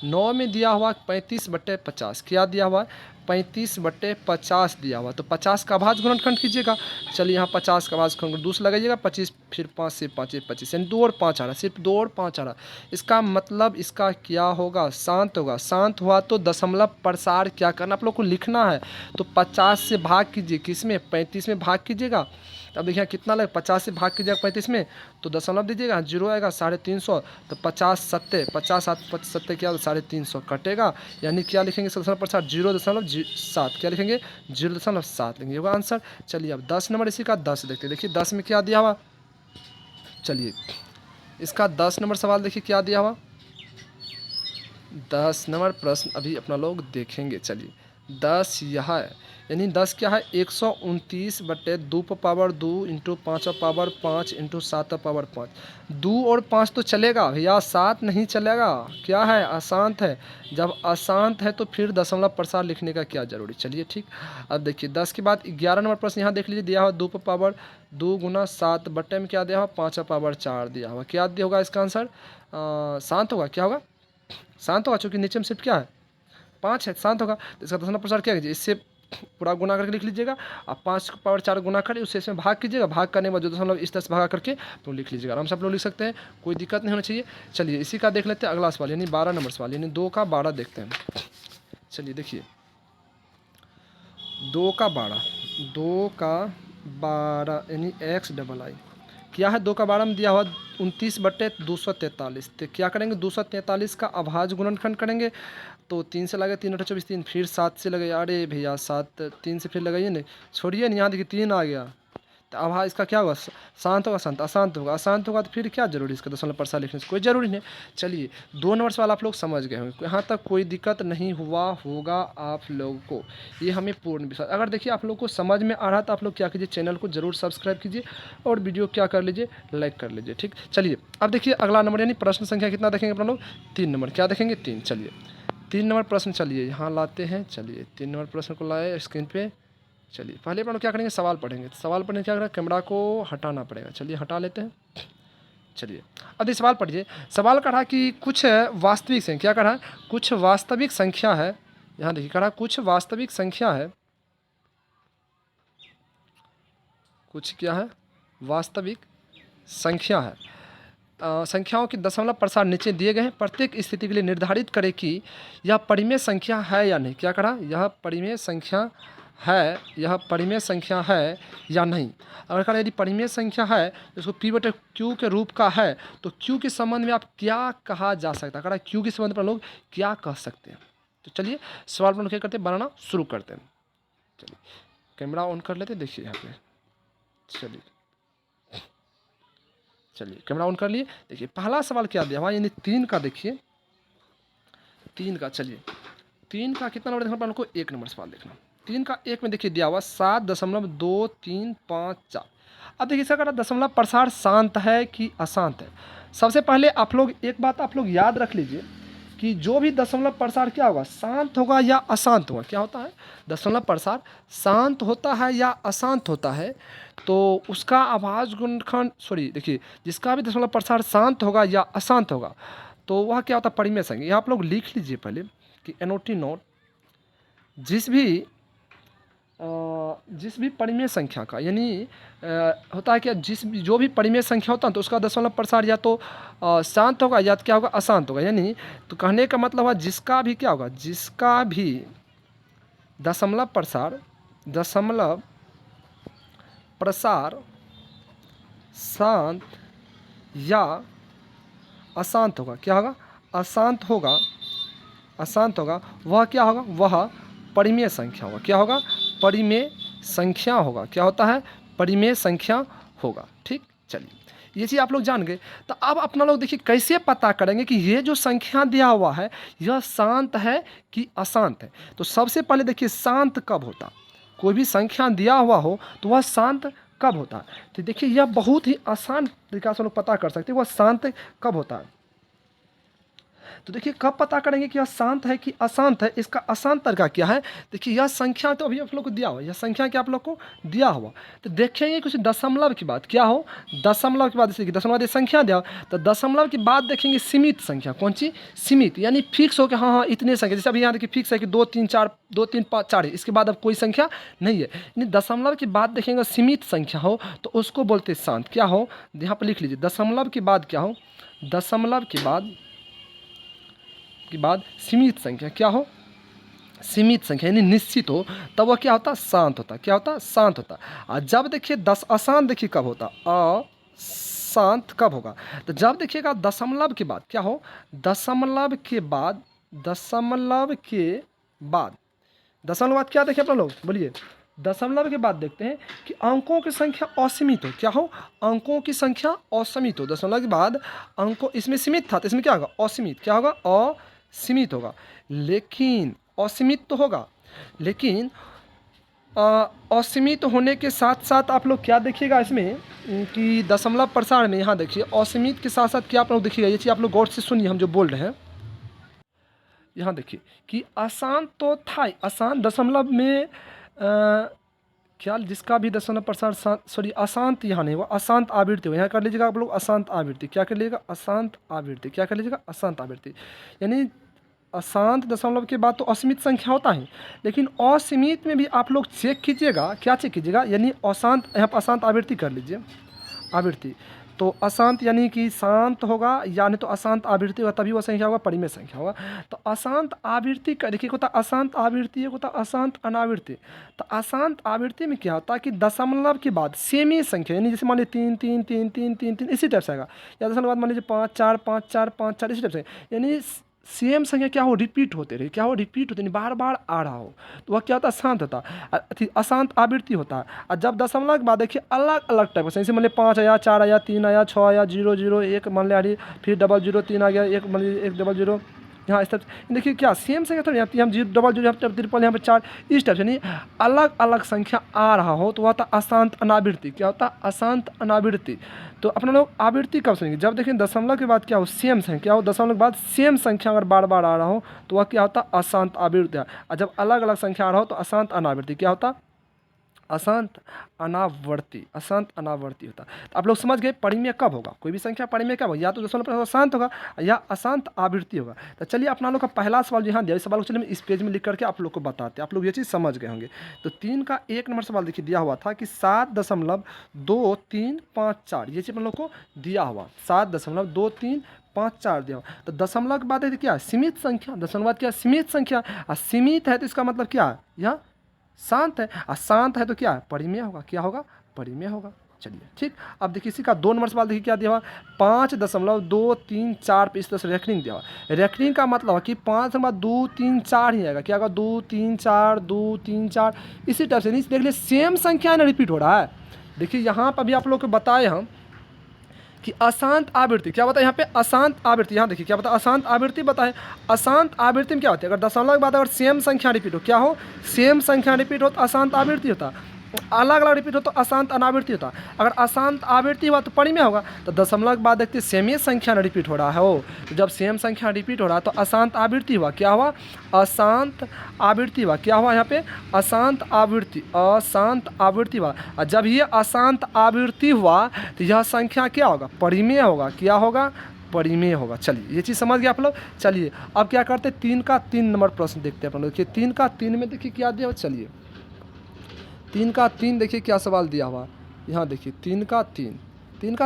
9 में दिया हुआ 35/50, क्या दिया हुआ 35/50 दिया हुआ। तो 50 का अभाज्य गुणनखंड कीजिएगा। चलिए यहाँ 50 का अभाज्य गुणनखंड 2 से लगाइएगा, 25, फिर 5 से 5 25, यानी 2 और 5 आ रहा है, सिर्फ 2 और 5 आ रहा है। इसका मतलब इसका क्या होगा, शांत होगा। शांत हुआ तो दशमलव प्रसार क्या करना आप लोग को लिखना है। तो 50 से भाग कीजिए, किसमें, 35 में भाग कीजिएगा। अब देखिए कितना लगे, 50 से भाग कीजिएगा 35 में, तो दशमलव दीजिएगा, 0 आएगा, 350। तो 50 सत्ते 50 7 क्या 350 कटेगा, यानी क्या लिखेंगे दशमलव प्रसार 0.7, क्या लिखेंगे 0.7 लिखेंगे, होगा आंसर। चलिए अब 10 नंबर इसी का 10 देखते हैं। देखिए 10 में क्या दिया हुआ, चलिए इसका 10 नंबर सवाल देखिए क्या दिया हुआ, 10 नंबर प्रश्न अभी अपना लोग देखेंगे। चलिए 10 यह है, यानी 10 क्या है, 129/2 इंटू 5 इंटू 7/5। 2 और 5 तो चलेगा भैया, 7 नहीं चलेगा, क्या है, अशांत है। जब अशांत है तो फिर दशमलव प्रसार लिखने का क्या जरूरी। चलिए ठीक, अब देखिए 10 के बाद 11 नंबर प्रश्न यहाँ देख लीजिए, दिया हुआ 2 गुना 7 बट्टे में क्या दिया हुआ 5/4 दिया हुआ। क्या दिया होगा इसका आंसर, शांत होगा, क्या होगा, शांत होगा, चूँकि नीचे में सिर्फ क्या है 5 है, शांत होगा। तो इसका दशमलव प्रसार क्या कीजिए, इससे पूरा गुना करके लिख लीजिएगा। आप 5/4 गुना करें, उससे इसमें भाग कीजिएगा, भाग करने के बाद जो दशमलव इस तरह से भागा करके तो लिख लीजिएगा, आराम से आप लोग लिख सकते हैं, कोई दिक्कत नहीं होना चाहिए। चलिए इसी का देख लेते हैं अगला सवाल, यानी 12 नंबर सवाल, यानी 2 का 12 देखते हैं। चलिए देखिए 2 का 12 यानी XII क्या है, 2 का 12 में दिया हुआ 29/243। तो क्या करेंगे, 243 का अभाज्य गुणनखंड करेंगे। तो 3 से लगे, 3 8 24 3, फिर 7 से लगे, अरे भैया 7 3 से फिर लगाइए नहीं, छोड़िए नहीं, यहाँ देखिए 3 आ गया। तो अब हाँ इसका क्या होगा, शांत होगा, शांत, अशांत होगा, अशांत होगा तो फिर क्या जरूरी इसका दशमलव प्रसार लिखने से कोई जरूरी नहीं। चलिए 2 नंबर सवाल आप लोग समझ गए होंगे, यहाँ तक कोई दिक्कत नहीं हुआ होगा आप लोगों को, ये हमें पूर्ण विश्वास। अगर देखिए आप लोग को समझ में आ रहा तो आप लोग क्या कीजिए, चैनल को जरूर सब्सक्राइब कीजिए और वीडियो क्या कर लीजिए, लाइक कर लीजिए, ठीक। चलिए अब देखिए अगला नंबर, यानी प्रश्न संख्या कितना देखेंगे अपना लोग, 3 नंबर, क्या देखेंगे 3। चलिए 3 नंबर प्रश्न, चलिए यहाँ लाते हैं। चलिए 3 नंबर प्रश्न को लाए स्क्रीन पे। चलिए पहले अपन लोग क्या करेंगे, सवाल पढ़ेंगे। तो सवाल पढ़ने क्या करेंगे, कैमरा को हटाना पड़ेगा। चलिए हटा लेते हैं। चलिए अब ये सवाल पढ़िए। सवाल कहा कि कुछ वास्तविक संख्या, क्या कहा, कुछ वास्तविक संख्या है, यहाँ देखिए कहा कुछ वास्तविक संख्या है, कुछ क्या है, वास्तविक संख्या है। संख्याओं के दशमलव प्रसार नीचे दिए गए हैं, प्रत्येक स्थिति के लिए निर्धारित करें कि यह परिमेय संख्या है या नहीं। क्या करा, यह परिमेय संख्या है, यह परिमेय संख्या है या नहीं। अगर कहा यदि परिमेय संख्या है तो इसको P/Q के रूप का है, तो Q के संबंध में आप क्या कहा जा सकता है, कहा Q के संबंध में लोग क्या कह सकते हैं। तो चलिए सवाल पर क्या करते हैं, बनाना शुरू करते हैं। चलिए कैमरा ऑन कर लेते हैं, देखिए यहाँ पे। चलिए कैमरा ऑन कर लिए। देखिए पहला सवाल क्या दिया हुआ, यानी 3 का, देखिए 3 का। चलिए 3 का कितना नंबर देखना, को 1 नंबर सवाल देखना। 3 का 1 में देखिए दिया हुआ 7.2354। अब देखिए इसका दशमलव प्रसार शांत है कि अशांत है। सबसे पहले आप लोग एक बात आप लोग याद रख लीजिए कि जो भी दशमलव प्रसार क्या होगा, शांत होगा या अशांत होगा। क्या होता है, दशमलव प्रसार शांत होता है या अशांत होता है, तो उसका अभाज्य गुणनखंड, देखिए जिसका भी दशमलव प्रसार शांत होगा या अशांत होगा तो वह क्या होता है, परिमेय संख्या। यहाँ आप लोग लिख लीजिए पहले कि NOT नोट, जिस भी जिस भी परिमेय संख्या का, यानी होता है क्या, जो भी परिमेय संख्या होता है तो उसका दशमलव प्रसार या तो शांत होगा या तो क्या होगा, अशांत होगा। यानी तो कहने का मतलब है जिसका भी क्या होगा, जिसका भी दशमलव प्रसार शांत या अशांत होगा, क्या होगा, अशांत होगा, वह क्या होगा, वह परिमेय संख्या होगा। क्या होगा, परिमेय संख्या होगा। क्या होता है, परिमेय संख्या होगा। ठीक, चलिए ये चीज़ आप लोग जान गए। तो अब अपना लोग देखिए कैसे पता करेंगे कि ये जो संख्या दिया हुआ है यह शांत है कि अशांत है। तो सबसे पहले देखिए शांत कब होता, कोई भी संख्या दिया हुआ हो तो वह शांत कब होता है। तो देखिए यह बहुत ही आसान तरीका से हम लोग पता कर सकते हैं वह शांत कब होता है। तो देखिए कब पता करेंगे कि यह शांत है कि अशांत है, इसका आसान तरीका क्या है। देखिए यह संख्या तो अभी आप लोग को दिया हुआ, यह संख्या क्या आप लोग को दिया हुआ, तो देखेंगे कुछ दशमलव की बात क्या हो, दशमलव की बात, जैसे कि दशमलव संख्या दिया हो तो दशमलव की बात देखेंगे सीमित संख्या, कौन सी, सीमित, यानी फिक्स हो कि हाँ इतने संख्या, जैसे अभी यहाँ देखिए फिक्स है कि 2 3 4 2 3 5 4 है, इसके बाद अब कोई संख्या नहीं है। यानी दशमलव की बात देखेंगे सीमित संख्या हो तो उसको बोलते हैं शांत। क्या हो, यहाँ पर लिख लीजिए, दशमलव की बात क्या हो, दशमलव की बाद सीमित संख्या, क्या हो, सीमित संख्या यानी निश्चित हो, तब वह क्या होता, शांत होता। क्या होता, शांत होता। और जब देखिए अशांत देखिए कब होता, अशांत कब होगा, तो जब देखिएगा दशमलव के बाद क्या हो, दशमलव के बाद क्या देखिए अपना लोग बोलिए, दशमलव के बाद देखते हैं कि अंकों की संख्या असीमित हो। क्या हो, अंकों की संख्या असीमित हो। दशमलव के बाद अंकों, इसमें सीमित था तो इसमें क्या होगा, असीमित। क्या होगा, असीमित होगा। लेकिन असीमित तो होगा, लेकिन असीमित होने के साथ साथ आप लोग क्या देखिएगा इसमें कि दशमलव प्रसार में, यहाँ देखिए असीमित के साथ साथ क्या आप लोग देखिएगा, ये चीज़ आप लोग गौर से सुनिए हम जो बोल रहे हैं। यहाँ देखिए कि अशांत तो था, अशांत दशमलव में क्या, जिसका भी दशमलव प्रसार सॉरी अशांत यहाँ नहीं हुआ, अशांत आवृत्ति हो, यहाँ कर लीजिएगा आप लोग अशांत आवृत्ति। क्या कर लीजिएगा, अशांत आवृत्ति। क्या कर लीजिएगा, अशांत आवृत्ति। यानी अशांत दशमलव के बाद तो असीमित संख्या होता है, लेकिन असीमित में भी आप लोग चेक कीजिएगा, क्या चेक कीजिएगा, यानी अशांत, यहाँ पर अशांत आवृत्ति कर लीजिए, आवृत्ति। तो अशांत यानी कि शांत होगा, यानी तो अशांत आवृत्ति होगा तभी वह संख्या होगा, परिमेय संख्या होगा। तो अशांत आवृत्ति का देखिए होता अशांत आवृत्ति, एक होता अशांत अनावृत्ति। तो अशांत आवृत्ति में क्या होता है कि दशमलव के बाद सेमी संख्या, यानी जैसे मान लीजिए 3 3 3 3 3 3 इसी टाइप से आएगा, या दशमलव के बाद मान लीजिए 5 4 5 4 5 4 इसी टाइप से, यानी सेम संख्या क्या हो, रिपीट होते रहे, क्या हो, रिपीट होते नहीं, बार बार आ रहा हो, तो वह क्या होता है, शांत होता, अशांत आवृत्ति होता है। और जब दशमलव के बाद देखिए अलग अलग टाइप का, जैसे मान लीजिए 5 आया, 4 आया, 3 आया, 6 आया, 0 0 1 मान लिया, फिर 0 0 3 आ गया, 1 मान लीजिए 1 0 0, यहाँ इस टाइप से देखिए क्या सेम संख्या थोड़ी आती है, हम 0 0 0 यहाँ पर ट्रिपल, यहाँ पर 4, इस टाइप से, यानी अलग अलग संख्या आ रहा हो तो वह होता अशांत अनावृत्ति। क्या होता, अशांत अनावृत्ति। तो अपना लोग आवृत्ति कब सुनेंगे, जब देखें दशमलव के बाद क्या हो, सेम संख्या, क्या हो, दशमलव के बाद सेम संख्या अगर बार बार आ रहा हो तो वह क्या होता, अशांत आवृत्ति। और जब अलग अलग संख्या आ रहा हो तो अशांत अनावृत्ति। क्या होता, अशांत अनावर्ती, अशांत अनावर्ती होता। तो आप लोग समझ गए परिमेय कब होगा, कोई भी संख्या परिमेय कब होगा, या तो दशमलव प्रसार शांत होगा या अशांत आवृत्ति होगा। तो चलिए अपना लोग का पहला सवाल यहाँ दिया, इस सवाल को चलिए इस पेज में लिख करके आप लोग को बताते हैं, आप लोग ये चीज़ समझ गए होंगे। तो 3 का 1 नंबर सवाल देखिए दिया हुआ था कि 7.2354, ये चीज़ अपन लोग को दिया हुआ 7.2354 दिया हुआ। तो दशमलव के बाद है क्या, सीमित संख्या, दशमलव क्या, सीमित संख्या, और सीमित है तो इसका मतलब क्या है, यह शांत है, और शांत है तो क्या है, परिमेय होगा। क्या होगा, परिमेय होगा। चलिए ठीक, अब देखिए इसी का 2 नंबर सवाल देखिए क्या दिया हुआ, 5.234 पे इस तरह से रेखनिंग दिया हुआ। रेखनिंग का मतलब है कि 5 नंबर 2 3 4 ही आएगा। क्या होगा, 2 3 4 2 3 4 इसी तरह से। नहीं देख लीजिए सेम संख्या ना रिपीट हो रहा है। देखिए यहाँ पर भी आप लोग को बताए हम कि अशांत आवृत्ति, क्या बताए यहाँ पे, अशांत आवृत्ति। यहाँ देखिए क्या बताया, अशांत आवृत्ति बताए। अशांत आवृत्ति में क्या होती है, अगर दशमलव के बाद अगर सेम संख्या रिपीट हो, क्या हो, सेम संख्या रिपीट हो तो अशांत आवृत्ति होता, अलग अलग रिपीट हो तो अशांत अनावृत्ति होता। अगर अशांत आवृत्ति हुआ तो परिमेय होगा। तो दशमलव के बाद देखते हैं सेम ही संख्या ना रिपीट हो रहा है हो, तो जब सेम संख्या रिपीट हो रहा है तो अशांत आवृत्ति हुआ। क्या हुआ, अशांत आवृत्ति हुआ। क्या हुआ यहाँ पे, अशांत आवृत्ति, अशांत आवृत्ति हुआ। और जब ये अशांत आवृत्ति हुआ तो यह संख्या क्या होगा, परिमेय होगा। क्या होगा, परिमेय होगा। चलिए ये चीज़ समझ गए आप लोग। चलिए अब क्या करते हैं, 3 का 3 नंबर प्रश्न देखते हैं अपन लोग। 3 का 3 में देखिए क्या दिया हो, चलिए 3 का 3 देखिए क्या सवाल दिया हुआ है, यहाँ देखिए 3 का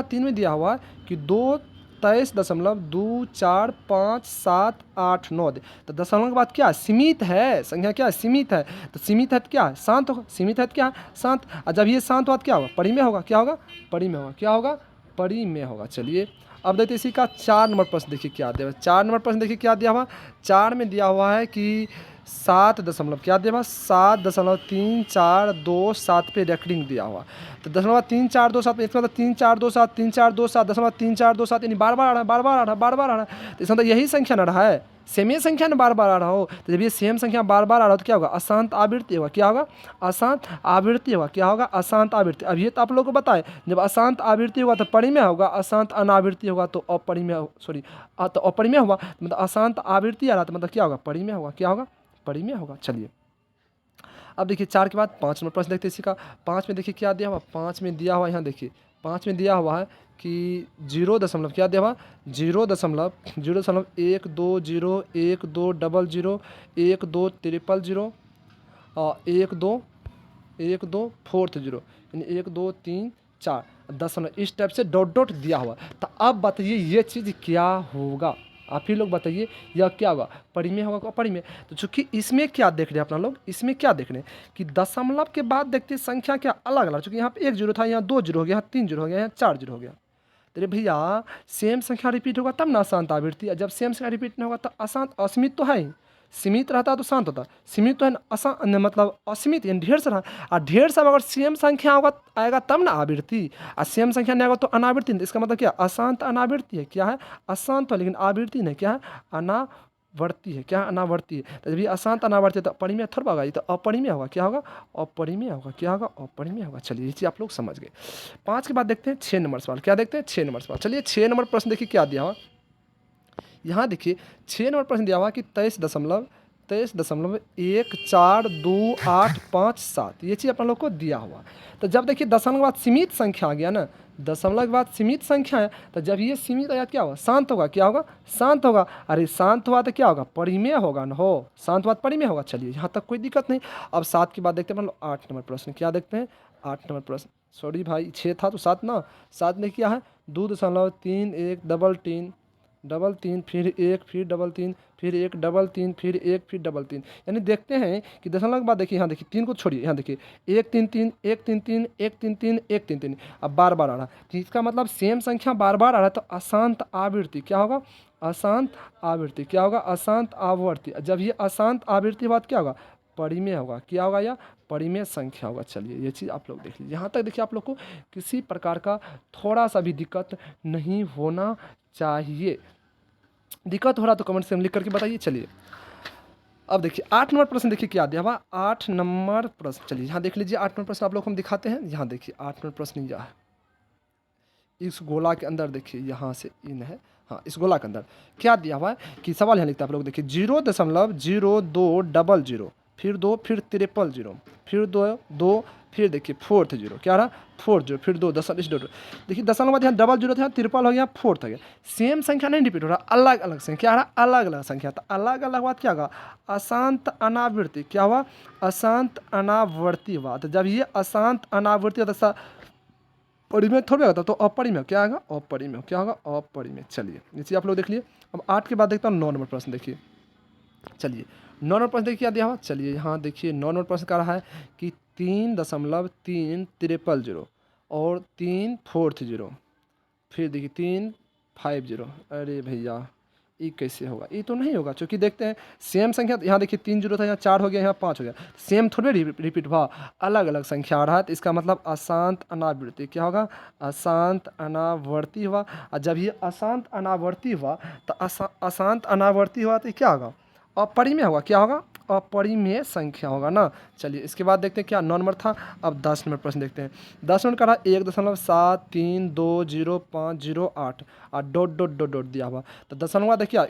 3 में दिया हुआ है कि 2 23.2 4 5 7 8 9 तो दशमलव के बाद क्या है, सीमित है, संख्या क्या है, सीमित है, तो सीमित है तो क्या है, शांत होगा, सीमित है तो क्या है, शांत। और जब ये शांत हुआ तो क्या होगा, परिमेय होगा, क्या होगा, परिमेय होगा, क्या होगा, परिमेय होगा। चलिए अब देखते इसी का 4 नंबर प्रश्न देखिए क्या दिया हुआ है। 4 नंबर प्रश्न देखिए क्या दिया हुआ, 4 में दिया हुआ है कि 7 दशमलव क्या दिया हुआ, 7.342 पे रेकरिंग दिया हुआ, तो 3.427 इसका मतलब 3.427 3.427 3.427 यानी बार बार आ रहा है, बार बार आ रहा है, बार बार आ रहा है, तो इसका मतलब यही संख्या न रहा है, सेम ही संख्या ने बार बार आ रहा हो, तो जब ये सेम संख्या बार बार आ रहा हो तो क्या होगा, अशांत आवृत्ति होगा, क्या होगा, अशांत आवृत्ति होगा, क्या होगा, अशांत आवृत्ति। अब ये तो आप लोग को बताए, जब अशांत आवृत्ति होगा तो परिमेय होगा, अशांत अनावृत्ति होगा तो अपरिमेय, सॉरी तो अपरिमेय होगा, मतलब अशांत आवृत्ति आ रहा तो मतलब क्या होगा, परिमेय होगा, क्या होगा, परिमेय होगा। चलिए अब देखिए 4 के बाद 5 नंबर प्रश्न देखते हैं इसी का। 5 में देखिए क्या दिया हुआ, 5 में दिया हुआ यहाँ देखिए, 5 में दिया हुआ है कि 0 दशमलव क्या दिया हुआ, 0.1200 और 1 2 4 0 यानी 1 2 3 4 दशमलव इस टाइप से डॉट डॉट दिया हुआ। तो अब बताइए ये चीज़ क्या होगा, आप ही लोग बताइए यह क्या होगा, परिमेय होगा, अपरिमेय। तो चूंकि इसमें क्या देख रहे हैं अपना लोग, इसमें क्या देख रहे हैं कि दशमलव के बाद देखते हैं संख्या क्या अलग अलग, चूंकि यहाँ पे 1 जीरो था, यहाँ 2 जीरो हो गया, यहाँ 3 जीरो हो गया, यहाँ 4 जीरो हो गया। तो भैया सेम संख्या रिपीट होगा तब ना अशांत आवृत्ति, जब सेम संख्या रिपीट नहीं होगा तो अशांत, असीमित तो है ही, सीमित रहता तो शांत होता, सीमित तो है ना, मतलब असीमित यानी ढेर सारा, और ढेर सारा अगर सेम संख्या होगा आएगा तब ना आवृत्ति, और सेम संख्या नहीं आएगा तो अनावृत्ति। इसका मतलब क्या, अशांत अनावृत्ति है, क्या है, अशांत है लेकिन आवृत्ति नहीं, क्या है, अनावर्ती है, क्या है, अनावर्ती है। तो जब ये अशांत अनावर्ती है तो परिमेय थोड़ा होगा, ये तो अपरिमेय होगा, क्या होगा, अपरिमेय होगा, क्या होगा, अपरिमेय होगा। चलिए ये चीज़ आप लोग समझ गए। 5 के बाद देखते हैं 6 नंबर सवाल, क्या देखते हैं, 6 नंबर सवाल। चलिए 6 नंबर प्रश्न देखिए क्या दिया हुआ, यहाँ देखिए 6 नंबर प्रश्न दिया हुआ कि 23.1428557 ये चीज़ अपन लोग को दिया हुआ। तो जब देखिए दशमलव के बाद सीमित संख्या आ गया ना, दशमलव के बाद सीमित संख्या है, तो जब ये सीमित आया क्या होगा, शांत होगा, क्या होगा, शांत होगा। अरे शांत हुआ तो क्या होगा, परिमेय होगा ना, हो शांत हुआ तो परिमेय होगा। चलिए यहाँ तक कोई दिक्कत नहीं। अब 7 के बाद देखते हैं मतलब 8 नंबर प्रश्न, क्या देखते हैं, 8 नंबर प्रश्न, सॉरी भाई 6 था तो 7 ना, 7 में क्या है, 2.31 डबल तीन फिर 1 फिर डबल तीन फिर 1 डबल तीन फिर 1 फिर डबल तीन, यानी देखते हैं कि दशमलव के बाद देखिए, यहाँ देखिए 3 को छोड़िए, यहाँ देखिए 1 3 3 1 3 3 1 3 3 1 3 3, अब बार बार आ रहा है, तो इसका मतलब सेम संख्या बार बार आ रहा है तो अशांत आवृत्ति, क्या होगा, अशांत आवृत्ति, क्या होगा, अशांत आवृत्ति। जब ये अशांत आवृत्ति बात क्या होगा, परिमेय होगा, क्या होगा, या परिमेय संख्या होगा। चलिए ये चीज़ आप लोग देख लीजिए। यहाँ तक देखिए आप लोग को किसी प्रकार का थोड़ा सा भी दिक्कत नहीं होना चाहिए, दिक्कत हो रहा तो कमेंट से लिख करके बताइए। चलिए अब देखिए 8 नंबर प्रश्न देखिए क्या दिया हुआ, 8 नंबर प्रश्न, चलिए यहाँ देख लीजिए 8 नंबर प्रश्न आप लोग को हम दिखाते हैं। यहाँ देखिए 8 नंबर प्रश्न यह है, इस गोला के अंदर देखिए यहाँ से इन है, हाँ इस गोला के अंदर क्या दिया हुआ है कि सवाल यहाँ लिखता है आप लोग देखिए 0.0200 फिर 2 फिर 0 फिर 2 फिर देखिए 40 क्या रहा 40 फिर 2 दशमलव देखिए दशमलव बाद यहाँ डबल जीरो था, ट्रिपल हो गया, 4 था गया, सेम संख्या नहीं रिपीट हो रहा, अलग अलग संख्या, क्या रहा अलग अलग संख्या। तो अलग अलग बात क्या होगा, अशांत अनावृत्ति, क्या हुआ, अशांत अनावर्ती हुआ। तो जब ये अशांत अनावृत्ति होता है परिमेय थोड़ा होता तो अपरिमेय, क्या आएगा, अपरिमेय, क्या होगा, अपरिमेय। चलिए ये चीज़ आप लोग देख लिए। अब 8 के बाद देखता हूँ 9 नंबर प्रश्न देखिए। चलिए 9 नंबर प्रश्न देखिए क्या दिया हुआ, चलिए यहाँ देखिए 9 नंबर प्रश्न का रहा है कि 3.3 और 3.40 फिर देखिए 3.50। अरे भैया ये कैसे होगा, ये तो नहीं होगा, क्योंकि देखते हैं सेम संख्या, यहाँ देखिए 3 जीरो था, यहाँ 4 हो गया, यहाँ 5 हो गया, सेम थोड़े रिपीट हुआ, अलग अलग संख्या आ रहा है, तो इसका मतलब अशांत अनावृत्ति, क्या होगा, अशांत अनावर्ती हुआ। और जब ये अशांत अनावर्ती हुआ तो अशांत अनावर्ती हुआ तो क्या होगा, अपरिमेय होगा, क्या होगा, अपरिमेय संख्या होगा ना। चलिए इसके बाद देखते हैं क्या 9 नंबर था। अब 10 नंबर प्रश्न देखते हैं। 10 नंबर का रहा 1.732050 और डॉट डॉट डॉट डॉट दिया हुआ। तो दशमलव देखिए